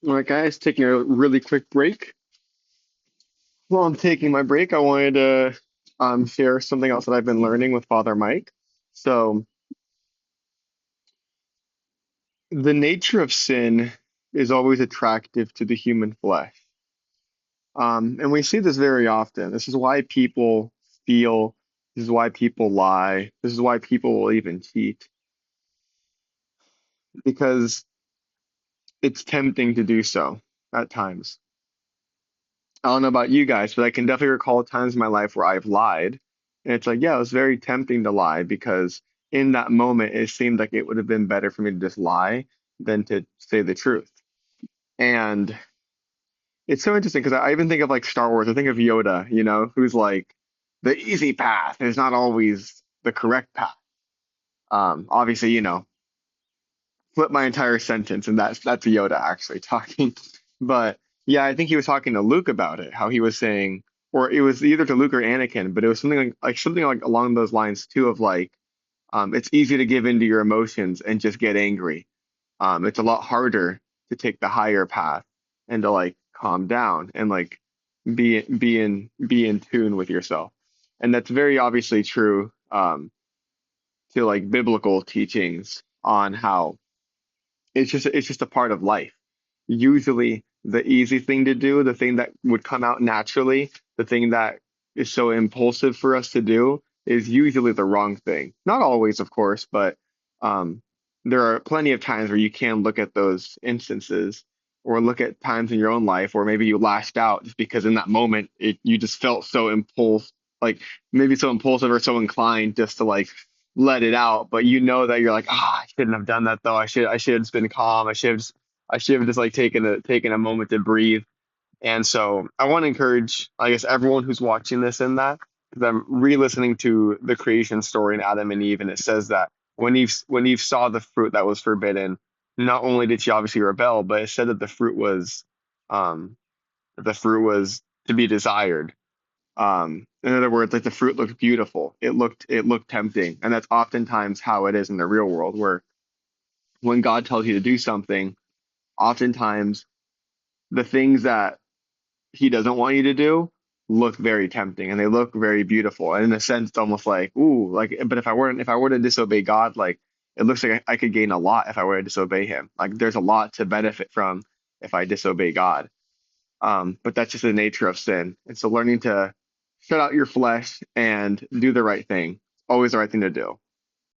All right, guys, taking a really quick break. While I'm taking my break, I wanted to share something else that I've been learning with Father Mike. So, the nature of sin is always attractive to the human flesh. And we see this very often. This is why people steal. This is why people lie. This is why people will even cheat, because it's tempting to do so at times. I don't know about you guys, but I can definitely recall times in my life where I've lied. And it's like, yeah, it was very tempting to lie because in that moment, it seemed like it would have been better for me to just lie than to say the truth. And it's so interesting because I even think of like Star Wars. I think of Yoda, who's like, the easy path is not always the correct path. Obviously, flip my entire sentence, and that's Yoda actually talking. But yeah, I think he was talking to Luke about it, how he was saying, or it was either to Luke or Anakin, but it was something like along those lines too, of like, it's easy to give into your emotions and just get angry. It's a lot harder to take the higher path and to like calm down and like be in tune with yourself. And that's very obviously true to like biblical teachings on how it's just a part of life. Usually the easy thing to do, the thing that would come out naturally, the thing that is so impulsive for us to do is usually the wrong thing. Not always, of course, but um, there are plenty of times where you can look at those instances or look at times in your own life where maybe you lashed out just because in that moment you just felt so like maybe so impulsive or so inclined just to like let it out, but you know that you're like, I shouldn't have done that though. I should have just been calm. I should have just like taken a moment to breathe. And so I want to encourage, I guess, everyone who's watching this in that, because I'm re-listening to the creation story in Adam and Eve, and it says that when Eve saw the fruit that was forbidden, not only did she obviously rebel, but it said that um, the fruit was to be desired. In other words, like the fruit looked beautiful. It looked tempting, and that's oftentimes how it is in the real world, where when God tells you to do something, oftentimes the things that He doesn't want you to do look very tempting and they look very beautiful. And in a sense, it's almost like, ooh, like, but if I were to disobey God, like it looks like I could gain a lot if I were to disobey Him. Like there's a lot to benefit from if I disobey God. But that's just the nature of sin. And so learning to shut out your flesh and do the right thing, always the right thing to do.